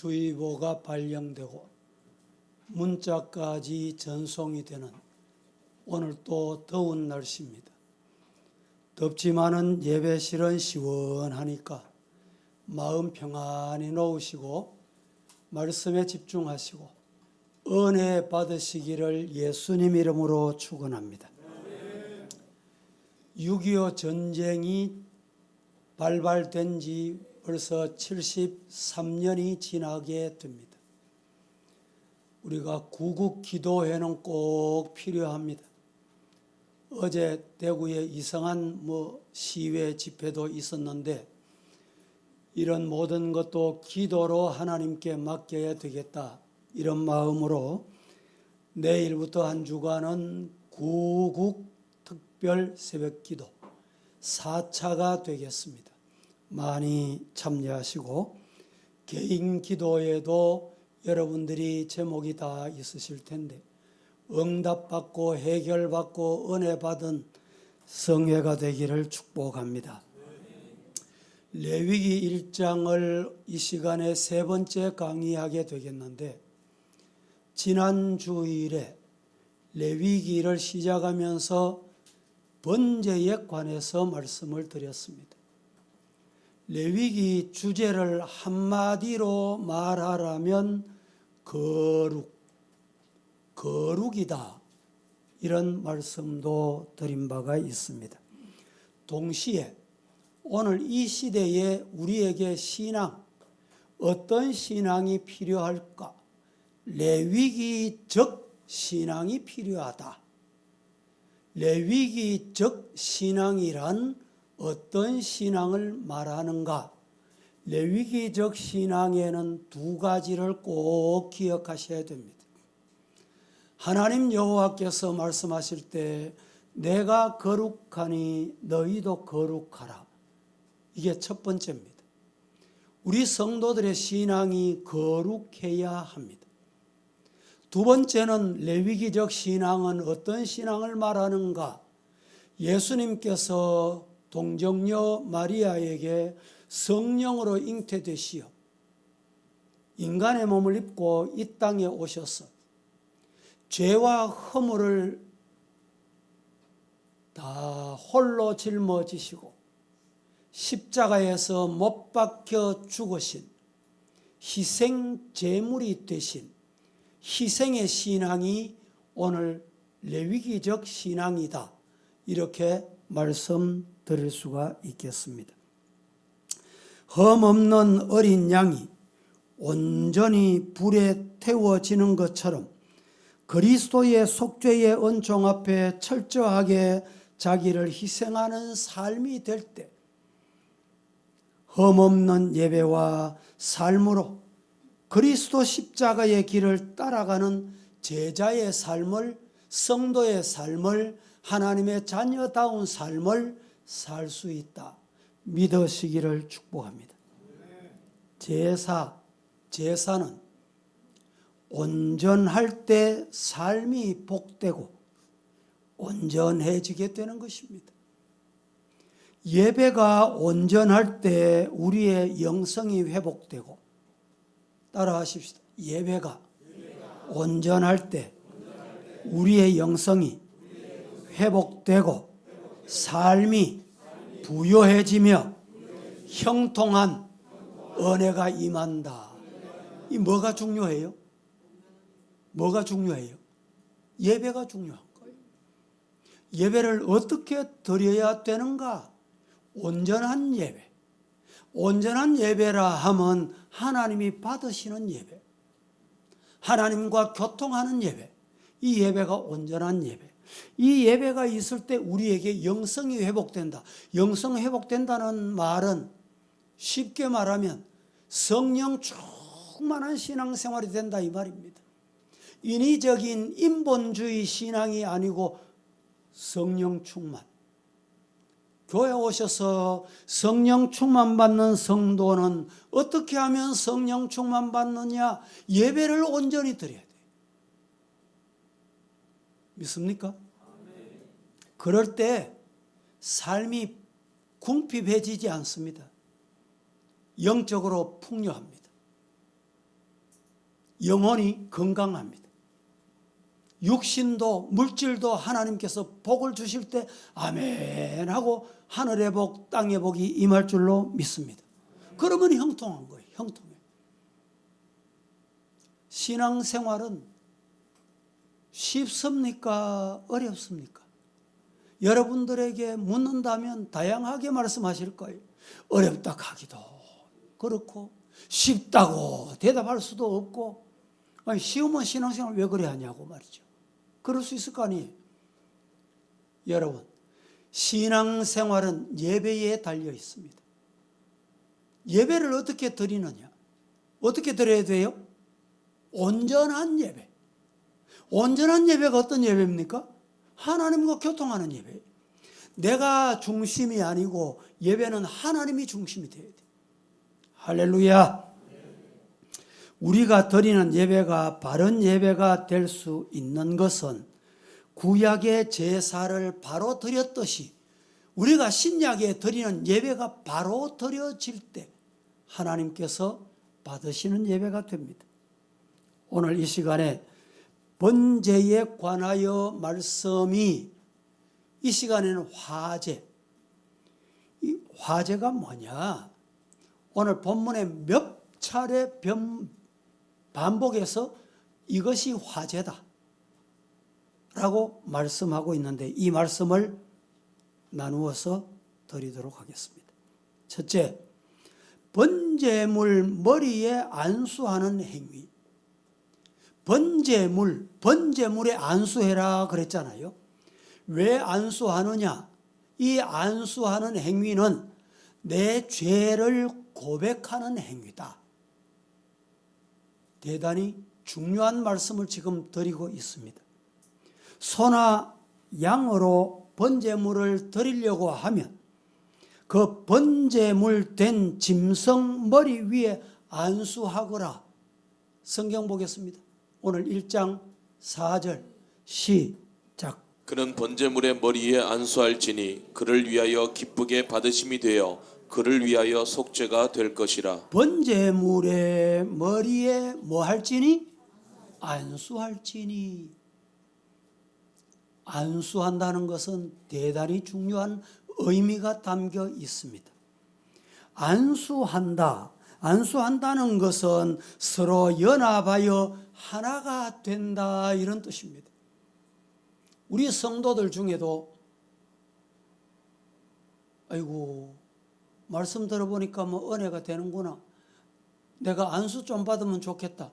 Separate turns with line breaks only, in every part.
대우주의보가 발령되고 문자까지 전송이 되는 오늘 또 더운 날씨입니다. 덥지만은 예배실은 시원하니까 마음 평안히 놓으시고 말씀에 집중하시고 은혜 받으시기를 예수님 이름으로 축원합니다. 6.25 전쟁이 발발된 지 벌써 73년이 지나게 됩니다. 우리가 구국 기도회는 꼭 필요합니다. 어제 대구에 이상한 시위회 집회도 있었는데 이런 모든 것도 기도로 하나님께 맡겨야 되겠다, 이런 마음으로 내일부터 한 주간은 구국 특별 새벽기도 4차가 되겠습니다. 많이 참여하시고 개인 기도에도 여러분들이 제목이 다 있으실 텐데 응답받고 해결받고 은혜 받은 성회가 되기를 축복합니다. 레위기 1장을 이 시간에 세 번째 강의하게 되겠는데 지난 주일에 레위기를 시작하면서 번제에 관해서 말씀을 드렸습니다. 레위기 주제를 한마디로 말하라면 거룩이다, 이런 말씀도 드린 바가 있습니다. 동시에 오늘 이 시대에 우리에게 신앙, 어떤 신앙이 필요할까? 레위기적 신앙이 필요하다. 레위기적 신앙이란 어떤 신앙을 말하는가? 레위기적 신앙에는 두 가지를 꼭 기억하셔야 됩니다. 하나님 여호와께서 말씀하실 때 내가 거룩하니 너희도 거룩하라. 이게 첫 번째입니다. 우리 성도들의 신앙이 거룩해야 합니다. 두 번째는 레위기적 신앙은 어떤 신앙을 말하는가? 예수님께서 동정녀 마리아에게 성령으로 잉태되시어 인간의 몸을 입고 이 땅에 오셔서 죄와 허물을 다 홀로 짊어지시고 십자가에서 못 박혀 죽으신 희생 제물이 되신 희생의 신앙이 오늘 레위기적 신앙이다, 이렇게 말씀드릴 수가 있겠습니다. 흠없는 어린 양이 온전히 불에 태워지는 것처럼 그리스도의 속죄의 은총 앞에 철저하게 자기를 희생하는 삶이 될 때 흠없는 예배와 삶으로 그리스도 십자가의 길을 따라가는 제자의 삶을, 성도의 삶을, 하나님의 자녀다운 삶을 살 수 있다, 믿으시기를 축복합니다. 제사는 온전할 때 삶이 복되고 온전해지게 되는 것입니다. 예배가 온전할 때 우리의 영성이 회복되고, 따라하십시다. 예배가 온전할 때 우리의 영성이 회복되고 삶이 부요해지며 형통한 은혜가 임한다. 이 뭐가 중요해요? 뭐가 중요해요? 예배가 중요한 거예요. 예배를 어떻게 드려야 되는가? 온전한 예배. 온전한 예배라 하면 하나님이 받으시는 예배, 하나님과 교통하는 예배, 이 예배가 온전한 예배. 이 예배가 있을 때 우리에게 영성이 회복된다. 영성 회복된다는 말은 쉽게 말하면 성령 충만한 신앙생활이 된다, 이 말입니다. 인위적인 인본주의 신앙이 아니고 성령 충만. 교회 오셔서 성령 충만 받는 성도는 어떻게 하면 성령 충만 받느냐? 예배를 온전히 드려야 돼요. 믿습니까? 그럴 때 삶이 궁핍해지지 않습니다. 영적으로 풍요합니다. 영혼이 건강합니다. 육신도 물질도 하나님께서 복을 주실 때 아멘 하고 하늘의 복 땅의 복이 임할 줄로 믿습니다. 그러면 형통한 거예요. 형통해요. 신앙생활은 쉽습니까? 어렵습니까? 여러분들에게 묻는다면 다양하게 말씀하실 거예요. 어렵다 하기도 그렇고 쉽다고 대답할 수도 없고, 아니, 쉬우면 신앙생활 왜 그래 하냐고 말이죠. 그럴 수 있을 거 아니에요. 여러분, 신앙생활은 예배에 달려 있습니다. 예배를 어떻게 드리느냐? 어떻게 드려야 돼요? 온전한 예배. 온전한 예배가 어떤 예배입니까? 하나님과 교통하는 예배. 내가 중심이 아니고 예배는 하나님이 중심이 되어야 돼. 할렐루야. 우리가 드리는 예배가 바른 예배가 될 수 있는 것은 구약의 제사를 바로 드렸듯이 우리가 신약에 드리는 예배가 바로 드려질 때 하나님께서 받으시는 예배가 됩니다. 오늘 이 시간에 번제에 관하여 말씀이, 이 시간에는 화제. 이 화제가 뭐냐? 오늘 본문에 몇 차례 반복해서 이것이 화제다 라고 말씀하고 있는데, 이 말씀을 나누어서 드리도록 하겠습니다. 첫째, 번제물 머리에 안수하는 행위. 번제물에 안수해라 그랬잖아요. 왜 안수하느냐? 이 안수하는 행위는 내 죄를 고백하는 행위다. 대단히 중요한 말씀을 지금 드리고 있습니다. 소나 양으로 번제물을 드리려고 하면 그 번제물 된 짐승 머리 위에 안수하거라. 성경 보겠습니다. 오늘 1장 4절 시작.
그는 번제물의 머리에 안수할지니 그를 위하여 기쁘게 받으심이 되어 그를 위하여 속죄가 될 것이라.
번제물의 머리에 뭐 할지니? 안수할지니. 안수한다는 것은 대단히 중요한 의미가 담겨 있습니다. 안수한다는 것은 서로 연합하여 하나가 된다, 이런 뜻입니다. 우리 성도들 중에도 아이고 말씀 들어보니까 뭐 은혜가 되는구나, 내가 안수 좀 받으면 좋겠다,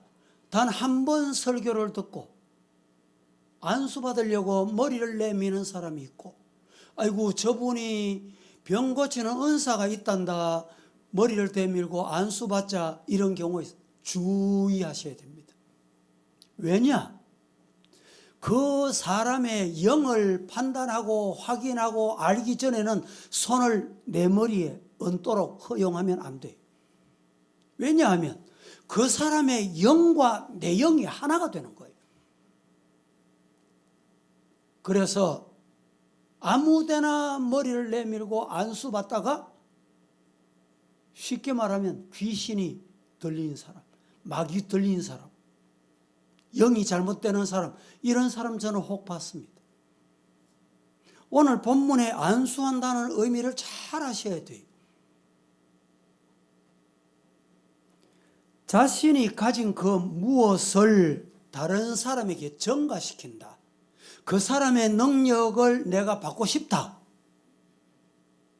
단 한 번 설교를 듣고 안수 받으려고 머리를 내미는 사람이 있고, 아이고 저분이 병 고치는 은사가 있단다, 머리를 내밀고 안수 받자, 이런 경우에 주의하셔야 됩니다. 왜냐? 그 사람의 영을 판단하고 확인하고 알기 전에는 손을 내 머리에 얹도록 허용하면 안 돼요. 왜냐하면 그 사람의 영과 내 영이 하나가 되는 거예요. 그래서 아무데나 머리를 내밀고 안수받다가 쉽게 말하면 귀신이 들린 사람, 마귀 들린 사람, 영이 잘못되는 사람, 이런 사람 저는 혹 봤습니다. 오늘 본문에 안수한다는 의미를 잘 아셔야 돼요. 자신이 가진 그 무엇을 다른 사람에게 전가시킨다. 그 사람의 능력을 내가 받고 싶다.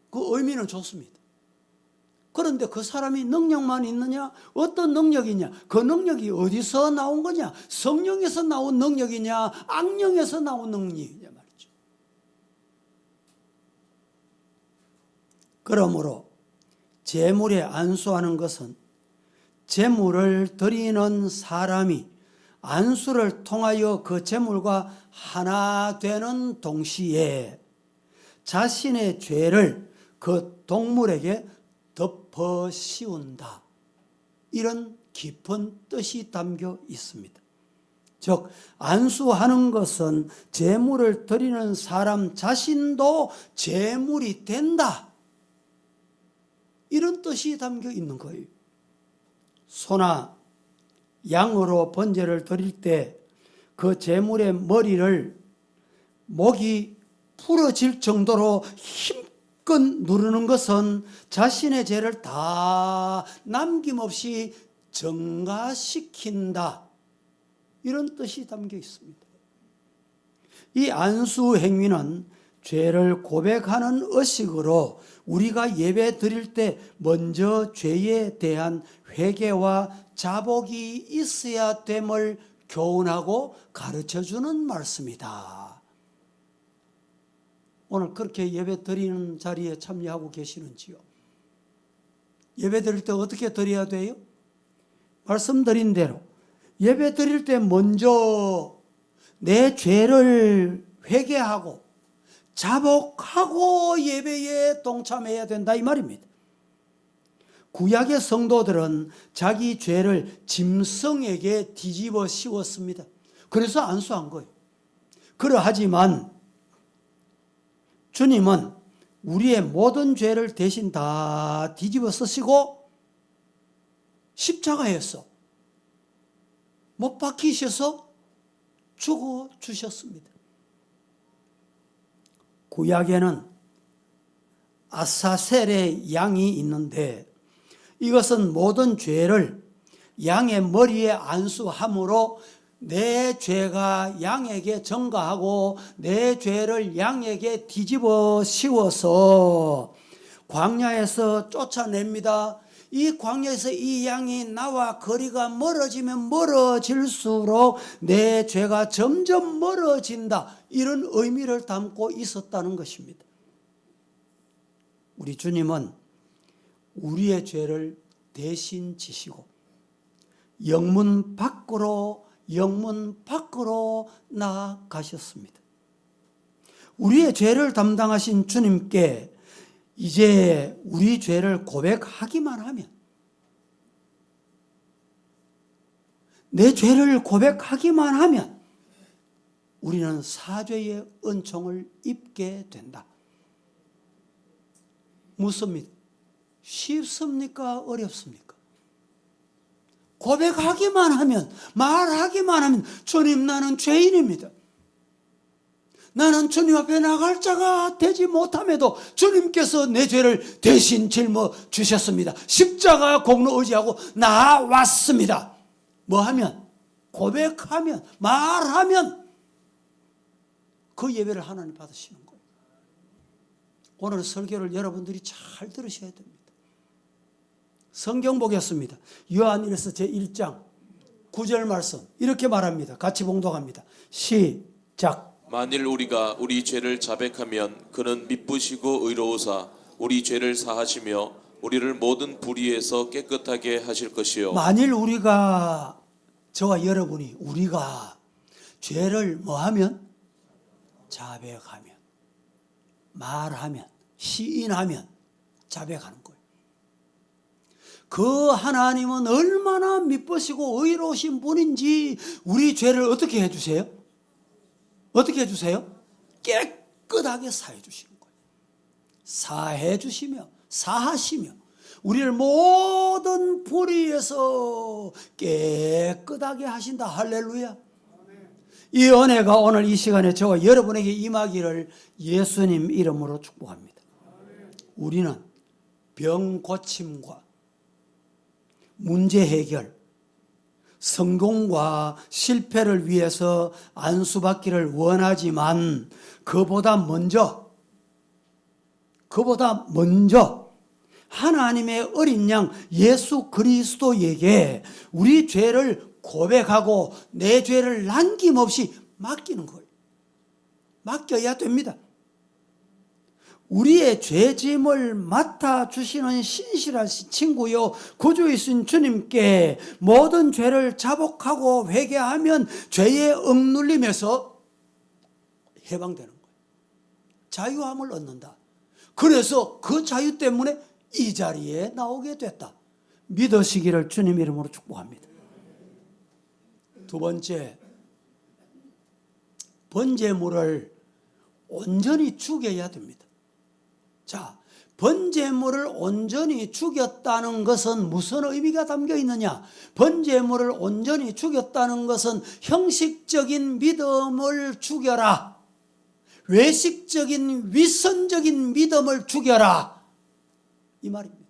그 의미는 좋습니다. 그런데 그 사람이 능력만 있느냐? 어떤 능력이냐? 그 능력이 어디서 나온 거냐? 성령에서 나온 능력이냐? 악령에서 나온 능력이냐 말이죠. 그러므로 제물에 안수하는 것은 제물을 드리는 사람이 안수를 통하여 그 제물과 하나 되는 동시에 자신의 죄를 그 동물에게 덮어 씌운다, 이런 깊은 뜻이 담겨 있습니다. 즉 안수하는 것은 제물을 드리는 사람 자신도 제물이 된다, 이런 뜻이 담겨 있는 거예요. 소나 양으로 번제를 드릴 때 그 제물의 머리를 목이 부러질 정도로 힘껏 누르는 것은 자신의 죄를 다 남김없이 증가시킨다, 이런 뜻이 담겨 있습니다. 이 안수 행위는 죄를 고백하는 의식으로 우리가 예배 드릴 때 먼저 죄에 대한 회개와 자복이 있어야 됨을 교훈하고 가르쳐주는 말씀이다. 오늘 그렇게 예배 드리는 자리에 참여하고 계시는지요? 예배 드릴 때 어떻게 드려야 돼요? 말씀드린 대로 예배 드릴 때 먼저 내 죄를 회개하고 자복하고 예배에 동참해야 된다, 이 말입니다. 구약의 성도들은 자기 죄를 짐승에게 뒤집어 씌웠습니다. 그래서 안수한 거예요. 그러하지만 주님은 우리의 모든 죄를 대신 다 뒤집어 쓰시고 십자가에서 못 박히셔서 죽어 주셨습니다. 구약에는 아사셀의 양이 있는데 이것은 모든 죄를 양의 머리에 안수함으로 내 죄가 양에게 전가하고 내 죄를 양에게 뒤집어 씌워서 광야에서 쫓아냅니다. 이 광야에서 이 양이 나와 거리가 멀어지면 멀어질수록 내 죄가 점점 멀어진다, 이런 의미를 담고 있었다는 것입니다. 우리 주님은 우리의 죄를 대신 지시고 영문 밖으로 나아가셨습니다. 우리의 죄를 담당하신 주님께 이제 우리 죄를 고백하기만 하면, 내 죄를 고백하기만 하면 우리는 사죄의 은총을 입게 된다. 묻습니다. 쉽습니까? 어렵습니까? 고백하기만 하면, 말하기만 하면, 주님 나는 죄인입니다. 나는 주님 앞에 나갈 자가 되지 못함에도 주님께서 내 죄를 대신 짊어 주셨습니다. 십자가 공로 의지하고 나왔습니다. 뭐 하면? 고백하면, 말하면 그 예배를 하나님 받으시는 거예요. 오늘 설교를 여러분들이 잘 들으셔야 됩니다. 성경 보겠습니다. 요한일서 제1장 9절 말씀 이렇게 말합니다. 같이 봉독합니다. 시작.
만일 우리가 우리 죄를 자백하면 그는 미쁘시고 의로우사 우리 죄를 사하시며 우리를 모든 불의에서 깨끗하게 하실 것이요.
만일 우리가, 저와 여러분이 우리가 죄를 뭐하면? 자백하면, 말하면, 시인하면 자백하는 거예요. 그 하나님은 얼마나 미쁘시고 의로우신 분인지 우리 죄를 어떻게 해주세요? 어떻게 해주세요? 깨끗하게 사해 주시는 거예요. 사해 주시며 사하시며 우리를 모든 불의에서 깨끗하게 하신다. 할렐루야. 이 은혜가 오늘 이 시간에 저와 여러분에게 임하기를 예수님 이름으로 축복합니다. 우리는 병 고침과 문제 해결, 성공과 실패를 위해서 안수받기를 원하지만 그보다 먼저 하나님의 어린 양 예수 그리스도에게 우리 죄를 고백하고 내 죄를 남김없이 맡기는 거예요. 맡겨야 됩니다. 우리의 죄짐을 맡아주시는 신실하신 친구요 구주이신 주님께 모든 죄를 자복하고 회개하면 죄에 억눌림에서 해방되는 거예요. 자유함을 얻는다. 그래서 그 자유 때문에 이 자리에 나오게 됐다. 믿으시기를 주님 이름으로 축복합니다. 두 번째, 번제물을 온전히 죽여야 됩니다. 자, 번제물을 온전히 죽였다는 것은 무슨 의미가 담겨 있느냐? 번제물을 온전히 죽였다는 것은 형식적인 믿음을 죽여라, 외식적인 위선적인 믿음을 죽여라, 이 말입니다.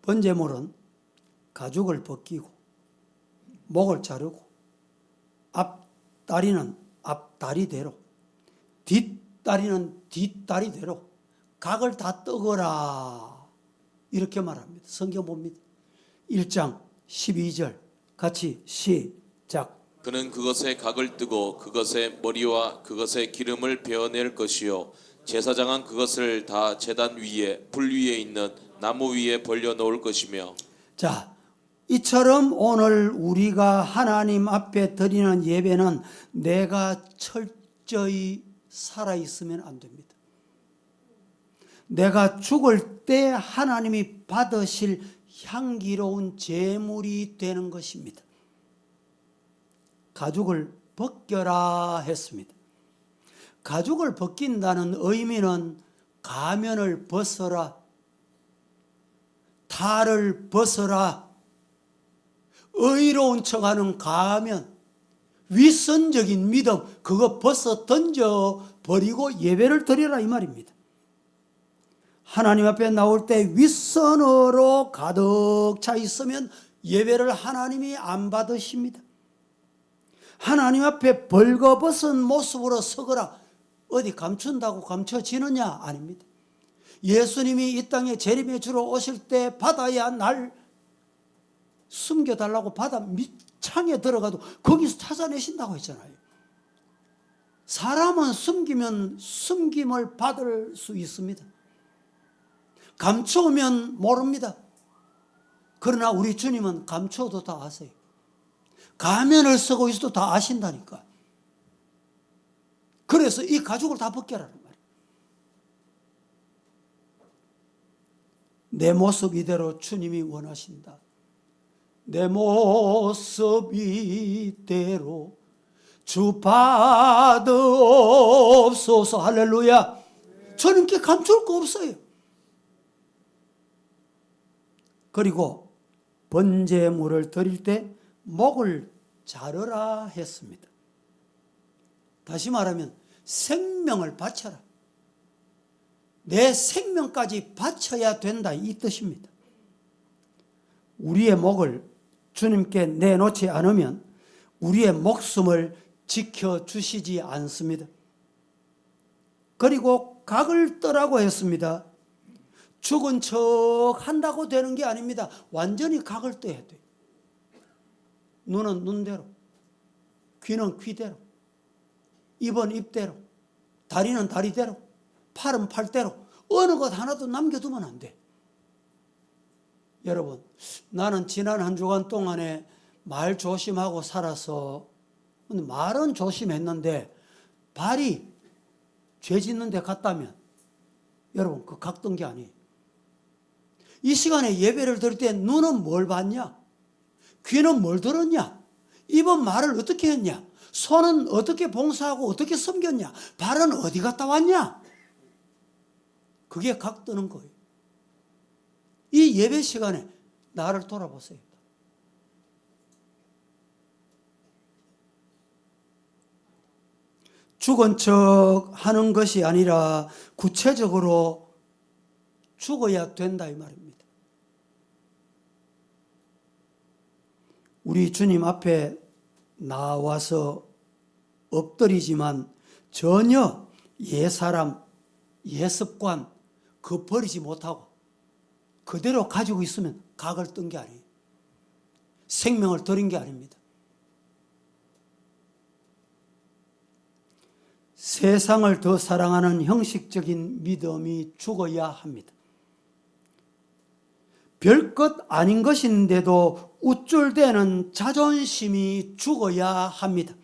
번제물은 가죽을 벗기고 목을 자르고 앞다리는 앞다리대로 뒷다리는 뒷다리대로 각을 다 뜨거라, 이렇게 말합니다. 성경 봅니다. 1장 12절 같이 시작.
그는 그것에 각을 뜨고 그것의 머리와 그것의 기름을 베어낼 것이요 제사장은 그것을 다 제단 위에 불 위에 있는 나무 위에 벌려 놓을 것이며.
자, 이처럼 오늘 우리가 하나님 앞에 드리는 예배는 내가 철저히 살아있으면 안 됩니다. 내가 죽을 때 하나님이 받으실 향기로운 제물이 되는 것입니다. 가죽을 벗겨라 했습니다. 가죽을 벗긴다는 의미는 가면을 벗어라, 탈을 벗어라, 의로운 척하는 가면, 위선적인 믿음, 그거 벗어 던져 버리고 예배를 드리라, 이 말입니다. 하나님 앞에 나올 때 위선으로 가득 차 있으면 예배를 하나님이 안 받으십니다. 하나님 앞에 벌거벗은 모습으로 서거라, 어디 감춘다고 감춰지느냐? 아닙니다. 예수님이 이 땅에 재림의 주로 오실 때 바다야 날 숨겨달라고 바다 밑창에 들어가도 거기서 찾아내신다고 했잖아요. 사람은 숨기면 숨김을 받을 수 있습니다. 감추면 모릅니다. 그러나 우리 주님은 감춰도 다 아세요. 가면을 쓰고 있어도 다 아신다니까. 그래서 이 가죽을 다 벗겨라는 말이에요. 내 모습 이대로 주님이 원하신다. 내 모습 이대로 주 받으옵소서. 할렐루야. 주님께 감출 거 없어요. 그리고 번제물을 드릴 때 목을 자르라 했습니다. 다시 말하면 생명을 바쳐라. 내 생명까지 바쳐야 된다, 이 뜻입니다. 우리의 목을 주님께 내놓지 않으면 우리의 목숨을 지켜주시지 않습니다. 그리고 각을 떠라고 했습니다. 죽은 척 한다고 되는 게 아닙니다. 완전히 각을 떠야 돼요. 눈은 눈대로, 귀는 귀대로, 입은 입대로, 다리는 다리대로, 팔은 팔대로, 어느 것 하나도 남겨두면 안 돼. 여러분, 나는 지난 한 주간 동안에 말 조심하고 살아서, 말은 조심했는데 발이 죄 짓는 데 갔다면 여러분, 그 각던 게 아니에요. 이 시간에 예배를 드릴 때 눈은 뭘 봤냐? 귀는 뭘 들었냐? 입은 말을 어떻게 했냐? 손은 어떻게 봉사하고 어떻게 섬겼냐? 발은 어디 갔다 왔냐? 그게 각도는 거예요. 이 예배 시간에 나를 돌아보세요. 죽은 척 하는 것이 아니라 구체적으로 죽어야 된다, 이 말입니다. 우리 주님 앞에 나와서 엎드리지만 전혀 옛사람, 옛습관 그 버리지 못하고 그대로 가지고 있으면 각을 뜬 게 아니에요. 생명을 드린 게 아닙니다. 세상을 더 사랑하는 형식적인 믿음이 죽어야 합니다. 별것 아닌 것인데도 우쭐대는 자존심이 죽어야 합니다.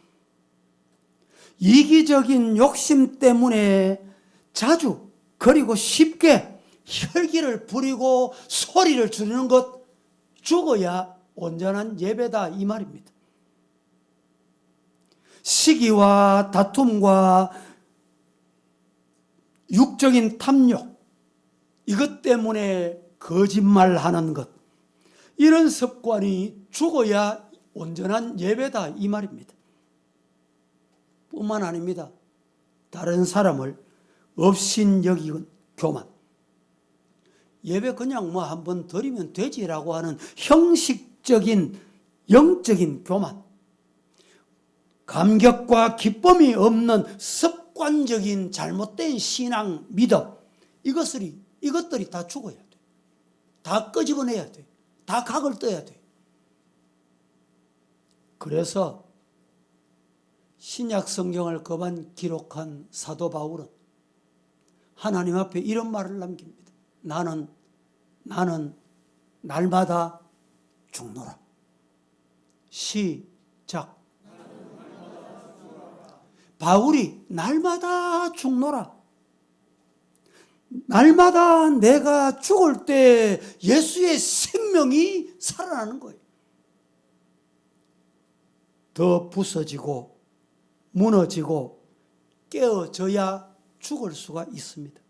이기적인 욕심 때문에 자주 그리고 쉽게 혈기를 부리고 소리를 지르는 것 죽어야 온전한 예배다, 이 말입니다. 시기와 다툼과 육적인 탐욕, 이것 때문에 거짓말하는 것, 이런 습관이 죽어야 온전한 예배다 이 말입니다. 뿐만 아닙니다. 다른 사람을 업신여기는 교만, 예배 그냥 뭐 한번 드리면 되지라고 하는 형식적인 영적인 교만, 감격과 기쁨이 없는 습관적인 잘못된 신앙, 믿음, 이것들이 다 죽어야 돼. 다 끄집어내야 돼. 다 각을 떠야 돼. 그래서 신약 성경을 그만 기록한 사도 바울은 하나님 앞에 이런 말을 남깁니다. 나는 날마다 죽노라. 시작. 바울이 날마다 죽노라. 날마다 내가 죽을 때 예수의 생명이 살아나는 거예요. 더 부서지고 무너지고 깨어져야 죽을 수가 있습니다.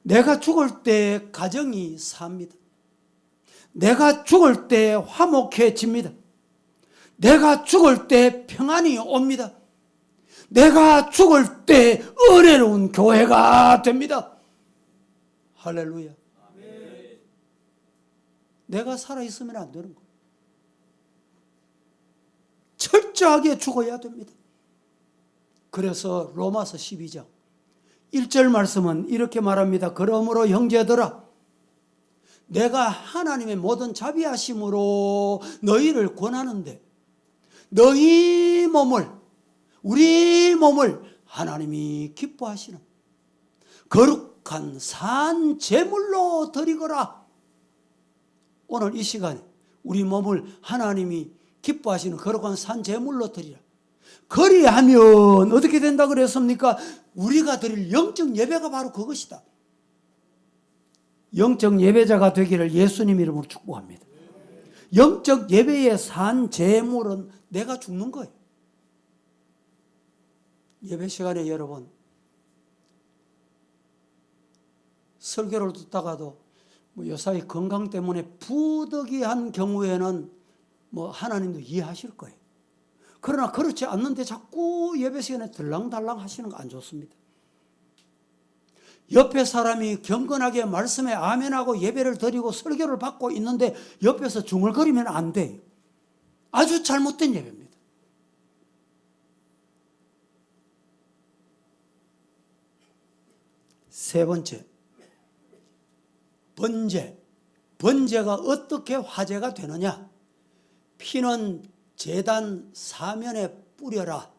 내가 죽을 때 가정이 삽니다. 내가 죽을 때 화목해집니다. 내가 죽을 때 평안이 옵니다. 내가 죽을 때 은혜로운 교회가 됩니다. 할렐루야. 아멘. 내가 살아있으면 안 되는 거예요. 철저하게 죽어야 됩니다. 그래서 로마서 12장 1절 말씀은 이렇게 말합니다. 그러므로 형제들아, 내가 하나님의 모든 자비하심으로 너희를 권하는데 우리 몸을 하나님이 기뻐하시는 거룩한 산 제물로 드리거라. 오늘 이 시간에 우리 몸을 하나님이 기뻐하시는 거룩한 산 제물로 드리라. 그리하면 어떻게 된다 그랬습니까? 우리가 드릴 영적 예배가 바로 그것이다. 영적 예배자가 되기를 예수님 이름으로 축복합니다. 영적 예배의 산 제물은 내가 죽는 거예요. 예배 시간에 여러분, 설교를 듣다가도 요사이 건강 때문에 부득이한 경우에는 하나님도 이해하실 거예요. 그러나 그렇지 않는데 자꾸 예배 시간에 들랑달랑 하시는 거 안 좋습니다. 옆에 사람이 경건하게 말씀에 아멘하고 예배를 드리고 설교를 받고 있는데 옆에서 중얼거리면 안 돼요. 아주 잘못된 예배입니다. 세 번째, 번제가 어떻게 화제가 되느냐? 피는 제단 사면에 뿌려라.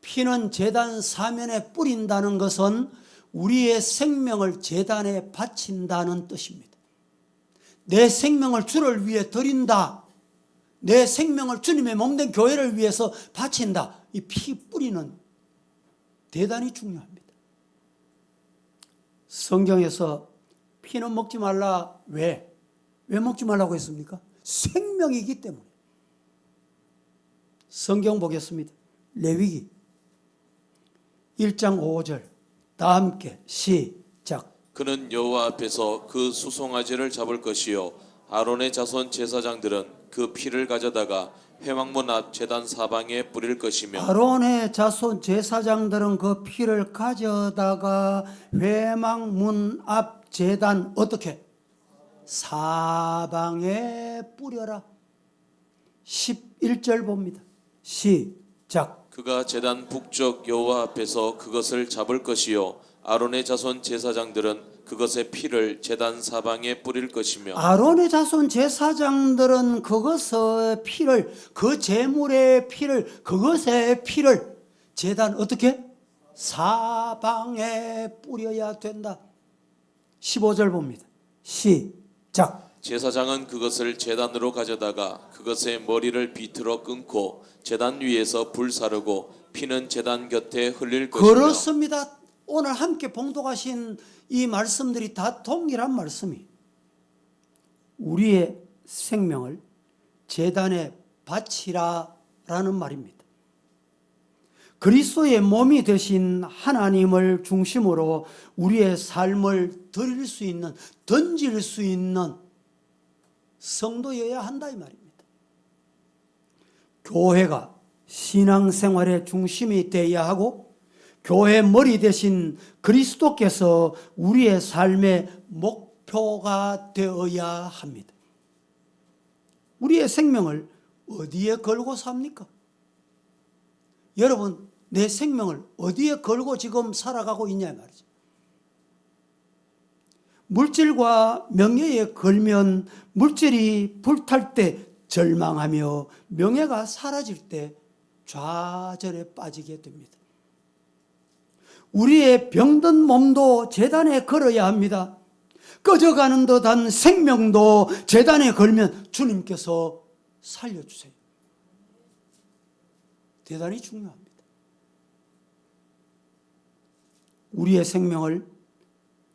피는 제단 사면에 뿌린다는 것은 우리의 생명을 제단에 바친다는 뜻입니다. 내 생명을 주를 위해 드린다. 내 생명을 주님의 몸된 교회를 위해서 바친다. 이 피 뿌리는 대단히 중요합니다. 성경에서 피는 먹지 말라. 왜 먹지 말라고 했습니까? 생명이기 때문에. 성경 보겠습니다. 레위기 1장 5절 다 함께 시작.
그는 여호와 앞에서 그 수송아지를 잡을 것이요 아론의 자손 제사장들은 그 피를 가져다가 회막문 앞 제단 사방에 뿌릴 것이며
아론의 자손 제사장들은 그 피를 가져다가 회막문 앞 제단 어떻게? 사방에 뿌려라. 11절 봅니다. 시작.
그가 제단 북쪽 여호와 앞에서 그것을 잡을 것이요 아론의 자손 제사장들은 그것의 피를 제단 사방에 뿌릴 것이며
아론의 자손 제사장들은 그것의 피를, 그 제물의 피를, 그것의 피를 제단 어떻게? 사방에 뿌려야 된다. 15절 봅니다. 시작.
제사장은 그것을 제단으로 가져다가 그것의 머리를 비틀어 끊고 제단 위에서 불사르고 피는 제단 곁에 흘릴 것이며
그렇습니다. 오늘 함께 봉독하신 이 말씀들이 다 동일한 말씀이 우리의 생명을 제단에 바치라라는 말입니다. 그리스도의 몸이 되신 하나님을 중심으로 우리의 삶을 드릴 수 있는, 던질 수 있는 성도여야 한다 이 말입니다. 교회가 신앙생활의 중심이 되어야 하고 교회 머리 대신 그리스도께서 우리의 삶의 목표가 되어야 합니다. 우리의 생명을 어디에 걸고 삽니까? 여러분, 내 생명을 어디에 걸고 지금 살아가고 있냐 말이죠. 물질과 명예에 걸면 물질이 불탈 때 절망하며 명예가 사라질 때 좌절에 빠지게 됩니다. 우리의 병든 몸도 제단에 걸어야 합니다. 꺼져가는 듯한 생명도 제단에 걸면 주님께서 살려주세요. 대단히 중요합니다. 우리의 생명을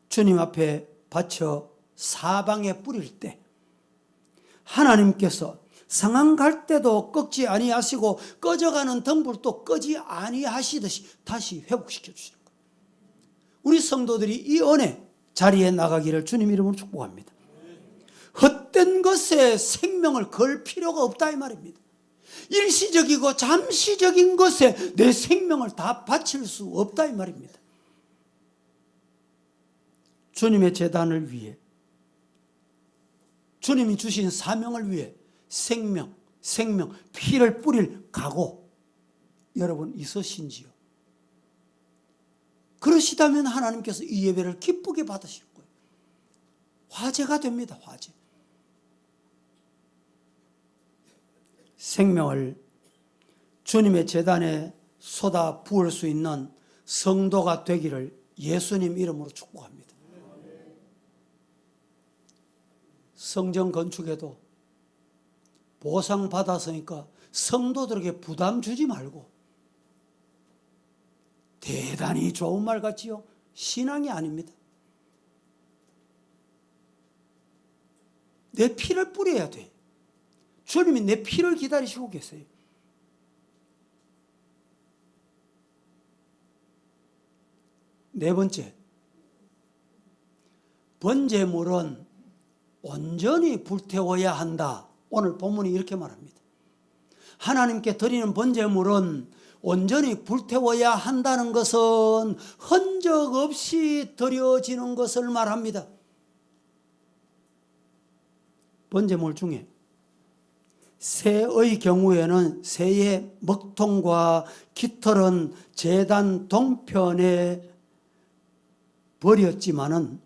주님 앞에 바쳐 사방에 뿌릴 때 하나님께서 상한 갈 때도 꺾지 아니하시고 꺼져가는 등불도 끄지 아니하시듯이 다시 회복시켜 주시는 거예요. 우리 성도들이 이 은혜 자리에 나가기를 주님 이름으로 축복합니다. 헛된 것에 생명을 걸 필요가 없다 이 말입니다. 일시적이고 잠시적인 것에 내 생명을 다 바칠 수 없다 이 말입니다. 주님의 제단을 위해, 주님이 주신 사명을 위해 생명, 피를 뿌릴 각오 여러분 있으신지요? 그러시다면 하나님께서 이 예배를 기쁘게 받으실 거예요. 화제가 됩니다. 화제. 생명을 주님의 제단에 쏟아 부을 수 있는 성도가 되기를 예수님 이름으로 축복합니다. 성전 건축에도 보상 받았으니까 성도들에게 부담 주지 말고 대단히 좋은 말 같지요? 신앙이 아닙니다. 내 피를 뿌려야 돼. 주님이 내 피를 기다리시고 계세요. 네 번째, 번제물은 온전히 불태워야 한다. 오늘 본문이 이렇게 말합니다. 하나님께 드리는 번제물은 온전히 불태워야 한다는 것은 흔적 없이 드려지는 것을 말합니다. 번제물 중에 새의 경우에는 새의 먹통과 깃털은 제단 동편에 버렸지만은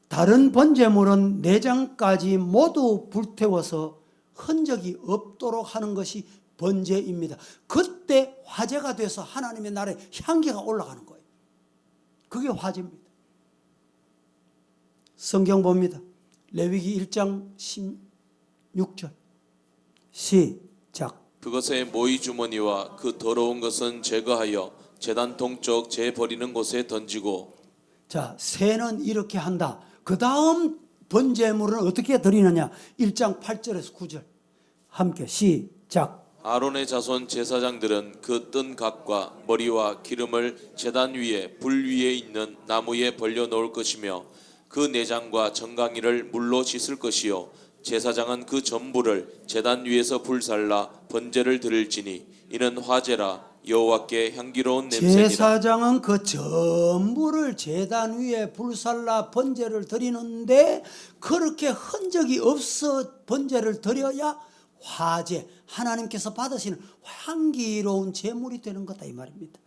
다른 번제물은 내장까지 모두 불태워서 흔적이 없도록 하는 것이 번제입니다. 그때 화제가 돼서 하나님의 나라에 향기가 올라가는 거예요. 그게 화제입니다. 성경 봅니다. 레위기 1장 16절 시작.
그것의 모이 주머니와 그 더러운 것은 제거하여 제단 동쪽 제 버리는 곳에 던지고.
자, 새는 이렇게 한다. 그 다음 번제물은 어떻게 드리느냐? 1장 8절에서 9절 함께 시작.
아론의 자손 제사장들은 그 뜬 각과 머리와 기름을 제단 위에 불 위에 있는 나무에 벌려 놓을 것이며 그 내장과 정강이를 물로 씻을 것이요 제사장은 그 전부를 제단 위에서 불살라 번제를 드릴지니 이는 화제라 여호와께 향기로운 냄새니라.
제사장은 그 전부를 제단 위에 불살라 번제를 드리는데 그렇게 흔적이 없어 번제를 드려야 화제, 하나님께서 받으시는 향기로운 제물이 되는 거다 이 말입니다.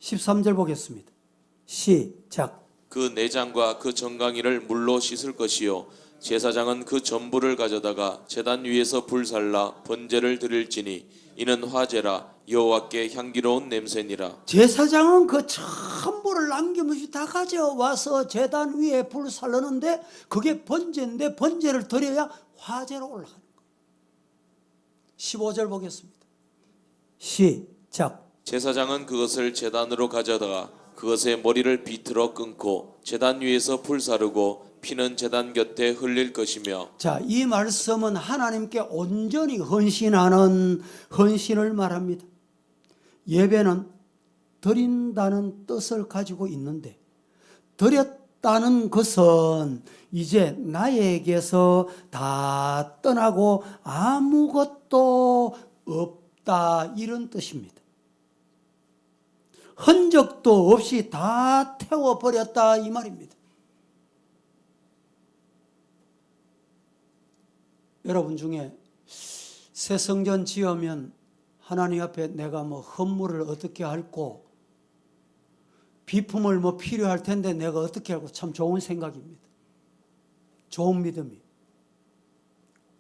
13절 보겠습니다. 시작.
그 내장과 그 정강이를 물로 씻을 것이요 제사장은 그 전부를 가져다가 제단 위에서 불살라 번제를 드릴지니 이는 화제라 여호와께 향기로운 냄새니라.
제사장은 그 전부를 남김없이 다 가져와서 제단 위에 불살르는데 그게 번제인데 번제를 드려야 화제로 올라가는 거예요. 15절 보겠습니다. 시작.
제사장은 그것을 제단으로 가져다가 그것의 머리를 비틀어 끊고 제단 위에서 불사르고 피는 제단 곁에 흘릴 것이며.
자, 이 말씀은 하나님께 온전히 헌신하는 헌신을 말합니다. 예배는 드린다는 뜻을 가지고 있는데, 드렸다는 것은 이제 나에게서 다 떠나고 아무것도 없다, 이런 뜻입니다. 흔적도 없이 다 태워버렸다, 이 말입니다. 여러분 중에 새 성전 지으면 하나님 앞에 내가 뭐 헌물을 어떻게 할고, 비품을 뭐 필요할 텐데 내가 어떻게 할고, 참 좋은 생각입니다. 좋은 믿음이.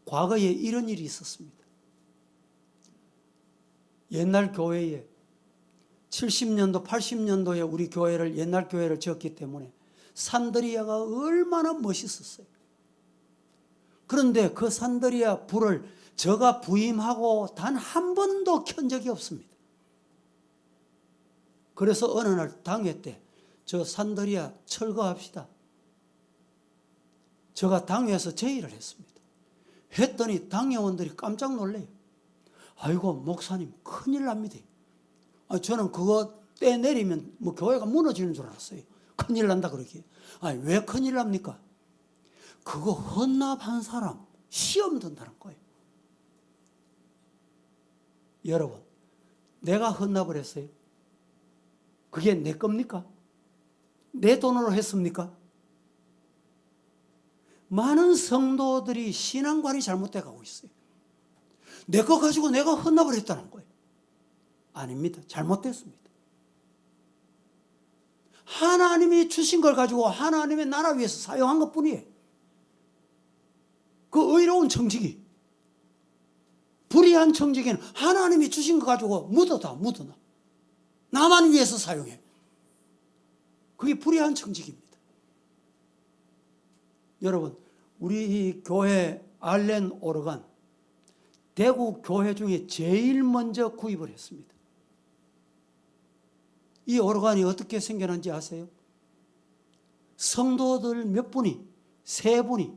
과거에 이런 일이 있었습니다. 옛날 교회에 70년도, 80년도에 우리 교회를, 옛날 교회를 지었기 때문에 산드리아가 얼마나 멋있었어요. 그런데 그 산드리아 불을 저가 부임하고 단 한 번도 켠 적이 없습니다. 그래서 어느 날 당회 때 저 산드리아 철거합시다. 제가 당회에서 제의를 했습니다. 했더니 당회원들이 깜짝 놀래요. 아이고 목사님 큰일 납니다. 저는 그거 떼내리면 뭐 교회가 무너지는 줄 알았어요. 큰일 난다 그러기에. 아니 왜 큰일 납니까? 그거 헌납한 사람 시험 든다는 거예요. 여러분, 내가 헌납을 했어요. 그게 내 겁니까? 내 돈으로 했습니까? 많은 성도들이 신앙관이 잘못돼 가고 있어요. 내 거 가지고 내가 헌납을 했다는 거예요. 아닙니다. 잘못됐습니다. 하나님이 주신 걸 가지고 하나님의 나라 위해서 사용한 것뿐이에요. 그 의로운 청지기, 불의한 청지기는 하나님이 주신 거 가지고 묻어놔. 나만 위해서 사용해. 그게 불의한 청지기입니다. 여러분, 우리 교회 알렌 오르간, 대구 교회 중에 제일 먼저 구입을 했습니다. 이 오르간이 어떻게 생겨난지 아세요? 성도들 몇 분이, 세 분이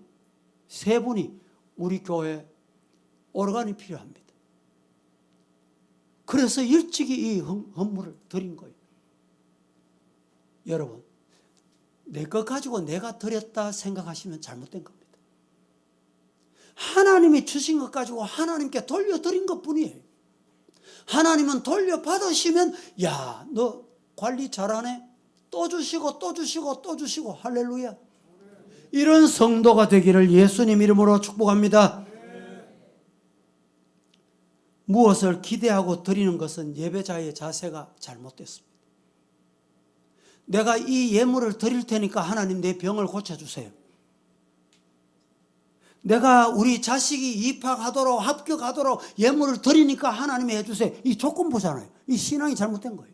우리 교회 오르간이 필요합니다. 그래서 일찍이 이 헌물을 드린 거예요. 여러분, 내 것 가지고 내가 드렸다 생각하시면 잘못된 겁니다. 하나님이 주신 것 가지고 하나님께 돌려드린 것뿐이에요. 하나님은 돌려받으시면 야, 너 관리 잘하네. 또 주시고 할렐루야. 이런 성도가 되기를 예수님 이름으로 축복합니다. 무엇을 기대하고 드리는 것은 예배자의 자세가 잘못됐습니다. 내가 이 예물을 드릴 테니까 하나님 내 병을 고쳐주세요. 내가 우리 자식이 입학하도록 합격하도록 예물을 드리니까 하나님이 해주세요. 이 조건부잖아요. 이 신앙이 잘못된 거예요.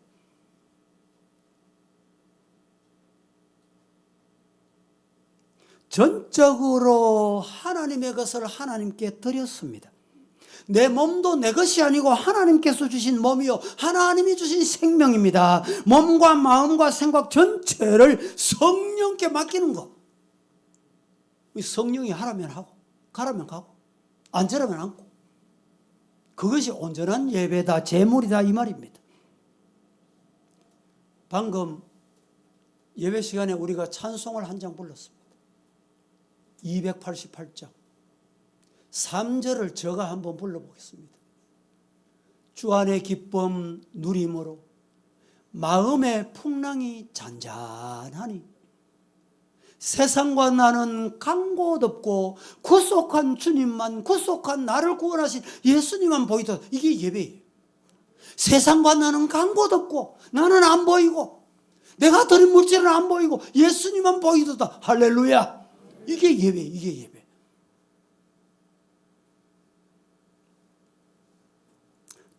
전적으로 하나님의 것을 하나님께 드렸습니다. 내 몸도 내 것이 아니고 하나님께서 주신 몸이요 하나님이 주신 생명입니다. 몸과 마음과 생각 전체를 성령께 맡기는 것. 성령이 하라면 하고 가라면 가고 앉으라면 앉고, 그것이 온전한 예배다, 제물이다, 이 말입니다. 방금 예배 시간에 우리가 찬송을 한 장 불렀습니다. 288장 3절을 제가 한번 불러보겠습니다. 주 안의 기쁨 누림으로 마음의 풍랑이 잔잔하니 세상과 나는 간 곳 없고 구속한 주님만, 구속한 나를 구원하신 예수님만 보이다. 이게 예배예요. 세상과 나는 간 곳 없고 나는 안 보이고 내가 드린 물질은 안 보이고 예수님만 보이도다. 할렐루야. 이게 예배, 이게 예배.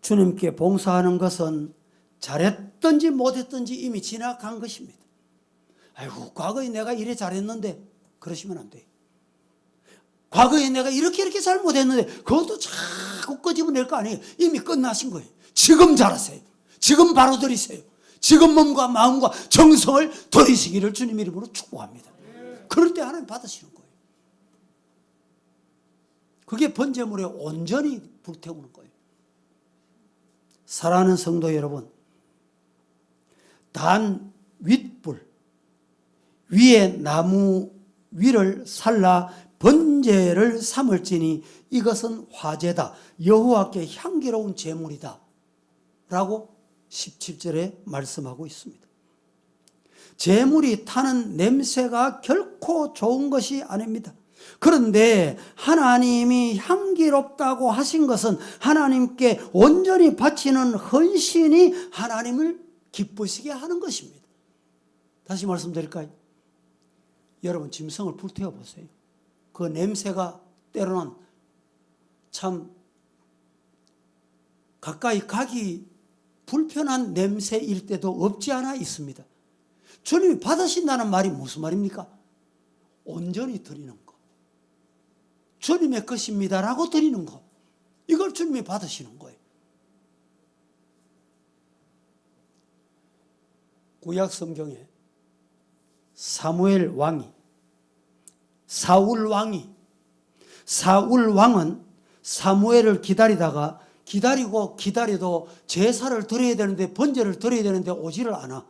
주님께 봉사하는 것은 잘했든지 못했든지 이미 지나간 것입니다. 아이고, 과거에 내가 이래 잘했는데 그러시면 안 돼요. 과거에 내가 이렇게 잘못했는데 그것도 자꾸 끄집어낼 거 아니에요. 이미 끝나신 거예요. 지금 잘하세요. 지금 바로 드리세요. 지금 몸과 마음과 정성을 드리시기를 주님 이름으로 축복합니다. 그럴 때 하나님 받으시는 거예요. 그게 번제물에 온전히 불태우는 거예요. 사랑하는 성도 여러분, 단 윗불 위에 나무 위를 살라 번제를 삼을지니 이것은 화제다. 여호와께 향기로운 제물이다. 라고 17절에 말씀하고 있습니다. 제물이 타는 냄새가 결코 좋은 것이 아닙니다. 그런데 하나님이 향기롭다고 하신 것은 하나님께 온전히 바치는 헌신이 하나님을 기쁘시게 하는 것입니다. 다시 말씀드릴까요? 여러분 짐승을 불태워 보세요. 그 냄새가 때로는 참 가까이 가기 불편한 냄새일 때도 없지 않아 있습니다. 주님이 받으신다는 말이 무슨 말입니까? 온전히 드리는 거. 주님의 것입니다라고 드리는 거. 이걸 주님이 받으시는 거예요. 구약 성경에 사울 왕은 사무엘을 기다리도 제사를 드려야 되는데 번제를 드려야 되는데 오지를 않아.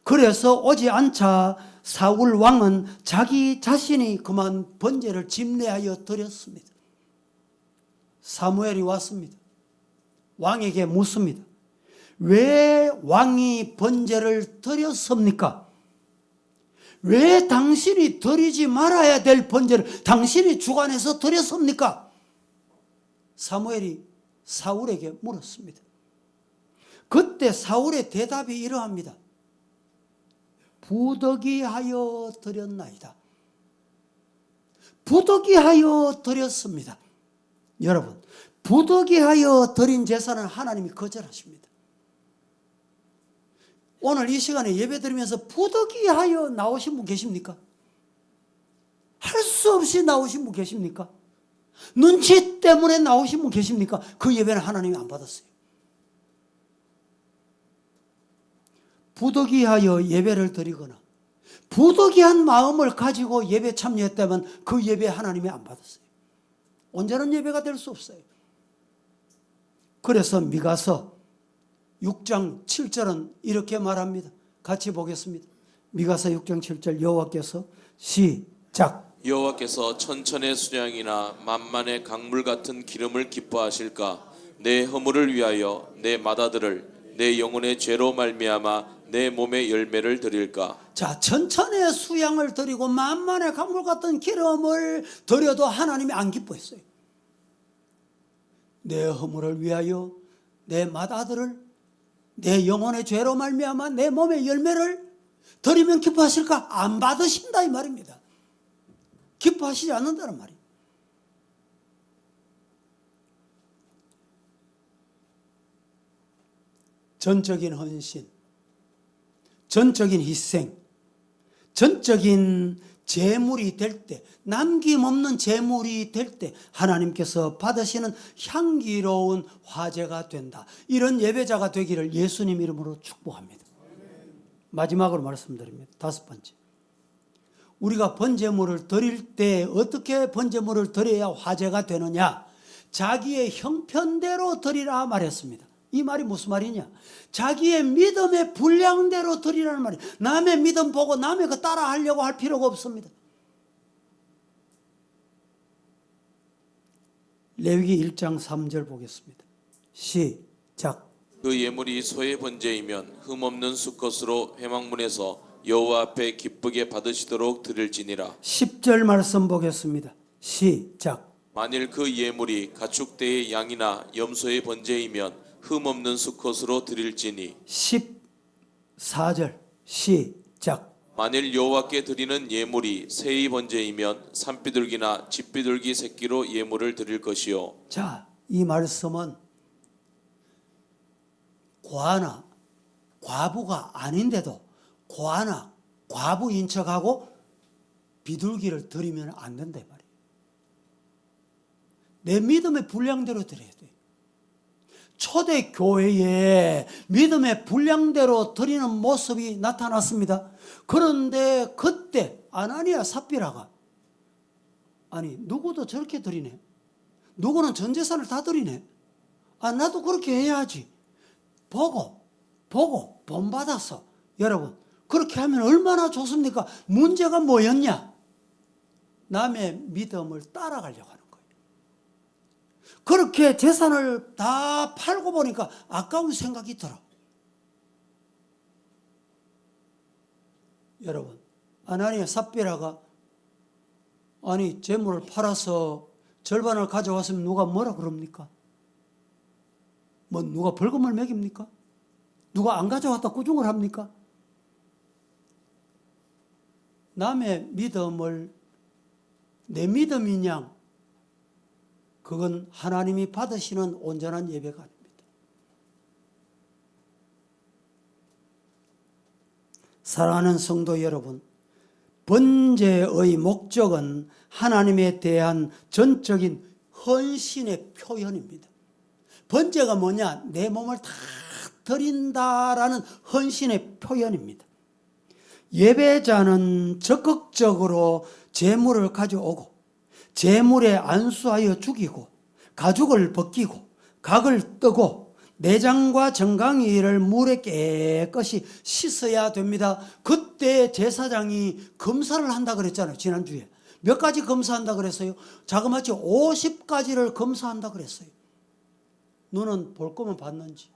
그래서 오지 않자 사울 왕은 자기 자신이 그만 번제를 집례하여 드렸습니다. 사무엘이 왔습니다. 왕에게 묻습니다. 왜 왕이 번제를 드렸습니까? 왜 당신이 드리지 말아야 될 번제를 당신이 주관해서 드렸습니까? 사무엘이 사울에게 물었습니다. 그때 사울의 대답이 이러합니다. 부득이하여 드렸나이다. 부득이하여 드렸습니다. 여러분, 부득이하여 드린 제사는 하나님이 거절하십니다. 오늘 이 시간에 예배 드리면서 부득이하여 나오신 분 계십니까? 할 수 없이 나오신 분 계십니까? 눈치 때문에 나오신 분 계십니까? 그 예배는 하나님이 안 받았어요. 부득이하여 예배를 드리거나 부득이한 마음을 가지고 예배 참여했다면 그 예배 하나님이 안 받았어요. 온전한 예배가 될 수 없어요. 그래서 미가서 6장 7절은 이렇게 말합니다. 같이 보겠습니다. 미가서 6장 7절 여호와께서 시작.
여호와께서 천천의 수량이나 만만의 강물 같은 기름을 기뻐하실까? 내 허물을 위하여 내 맏아들을 내 영혼의 죄로 말미암아 내 몸의 열매를 드릴까?
자, 천천의 수양을 드리고 만만의 강물 같은 기름을 드려도 하나님이 안 기뻐했어요. 내 허물을 위하여 내 맏아들을 내 영혼의 죄로 말미암아 내 몸의 열매를 드리면 기뻐하실까? 안 받으신다 이 말입니다. 기뻐하시지 않는다는 말이에요. 전적인 헌신, 전적인 희생, 전적인 제물이 될 때, 남김없는 제물이 될 때 하나님께서 받으시는 향기로운 화제가 된다. 이런 예배자가 되기를 예수님 이름으로 축복합니다. 마지막으로 말씀드립니다. 5번째. 우리가 번제물을 드릴 때 어떻게 번제물을 드려야 화제가 되느냐? 자기의 형편대로 드리라 말했습니다. 이 말이 무슨 말이냐? 자기의 믿음의 분량대로 드리라는 말이에요. 남의 믿음 보고 남의 거 따라 하려고 할 필요가 없습니다. 레위기 1장 3절 보겠습니다. 시작.
그 예물이 소의 번제이면 흠없는 수컷으로 회막문에서 여호와 앞에 기쁘게 받으시도록 드릴지니라.
10절 말씀 보겠습니다. 시작.
만일 그 예물이 가축대의 양이나 염소의 번제이면 흠없는 수컷으로 드릴지니.
14절 시작.
만일 여호와께 드리는 예물이 새의 번제이면 산비둘기나 집비둘기 새끼로 예물을 드릴 것이요.
자, 이 말씀은 고아나 과부가 아닌데도 고아나 과부인 척하고 비둘기를 드리면 안 된다 이 말이에요. 내 믿음의 분량대로 드려야 돼. 초대교회에 믿음의 분량대로 드리는 모습이 나타났습니다. 그런데 그때 아나니아 삽비라가 아니 누구도 저렇게 드리네. 누구는 전 재산을 다 드리네. 아 나도 그렇게 해야지. 보고 본받아서 여러분 그렇게 하면 얼마나 좋습니까? 문제가 뭐였냐? 남의 믿음을 따라가려고 하는 거예요. 그렇게 재산을 다 팔고 보니까 아까운 생각이 들어. 여러분 아나니아 삽비라가 아니 재물을 팔아서 절반을 가져왔으면 누가 뭐라 그럽니까? 뭐 누가 벌금을 매깁니까? 누가 안 가져왔다 꾸중을 합니까? 남의 믿음을 내 믿음이냐? 그건 하나님이 받으시는 온전한 예배가 아닙니다. 사랑하는 성도 여러분, 번제의 목적은 하나님에 대한 전적인 헌신의 표현입니다. 번제가 뭐냐? 내 몸을 다 드린다라는 헌신의 표현입니다. 예배자는 적극적으로 제물을 가져오고 제물에 안수하여 죽이고 가죽을 벗기고 각을 뜨고 내장과 정강이를 물에 깨끗이 씻어야 됩니다. 그때 제사장이 검사를 한다 그랬잖아요. 지난주에 몇 가지 검사한다 그랬어요? 자그마치 50가지를 검사한다 그랬어요. 눈은 볼 거면 봤는지,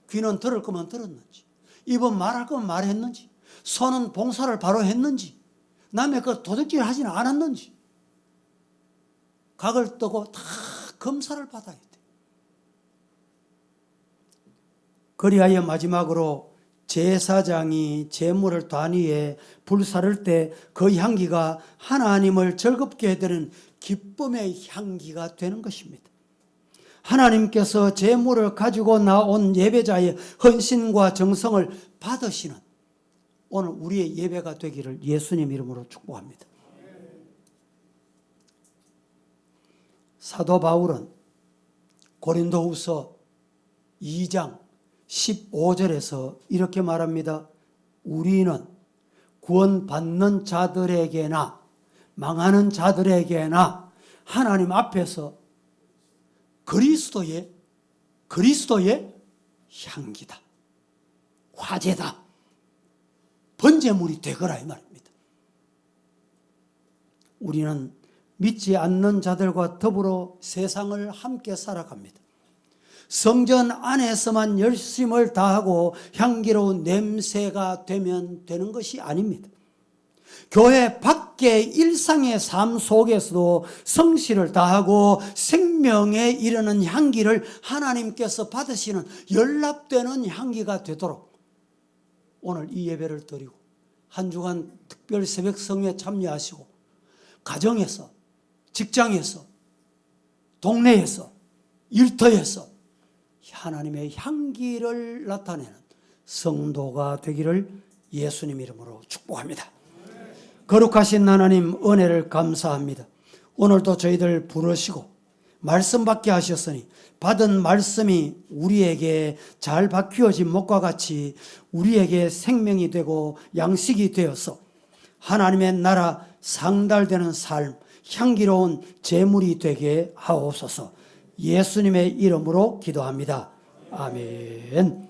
귀는 들을 거면 들었는지, 입은 말할 거면 말했는지, 손은 봉사를 바로 했는지, 남의 그 도둑질 하지는 않았는지, 각을 뜨고 다 검사를 받아야 돼. 그리하여 마지막으로 제사장이 제물을 단위에 불사를 때 그 향기가 하나님을 즐겁게 해드리는 기쁨의 향기가 되는 것입니다. 하나님께서 제물을 가지고 나온 예배자의 헌신과 정성을 받으시는 오늘 우리의 예배가 되기를 예수님 이름으로 축복합니다. 사도 바울은 고린도후서 2장 15절에서 이렇게 말합니다. 우리는 구원받는 자들에게나 망하는 자들에게나 하나님 앞에서 그리스도의 향기다. 화제다. 번제물이 되거라 이 말입니다. 우리는 믿지 않는 자들과 더불어 세상을 함께 살아갑니다. 성전 안에서만 열심을 다하고 향기로운 냄새가 되면 되는 것이 아닙니다. 교회 밖의 일상의 삶 속에서도 성실을 다하고 생명에 이르는 향기를 하나님께서 받으시는 연락되는 향기가 되도록 오늘 이 예배를 드리고 한 주간 특별 새벽 성회에 참여하시고 가정에서, 직장에서, 동네에서, 일터에서 하나님의 향기를 나타내는 성도가 되기를 예수님 이름으로 축복합니다. 거룩하신 하나님 은혜를 감사합니다. 오늘도 저희들 부르시고 말씀 받게 하셨으니 받은 말씀이 우리에게 잘 박히어진 목과 같이 우리에게 생명이 되고 양식이 되어서 하나님의 나라 상달되는 삶, 향기로운 제물이 되게 하옵소서. 예수님의 이름으로 기도합니다. 아멘.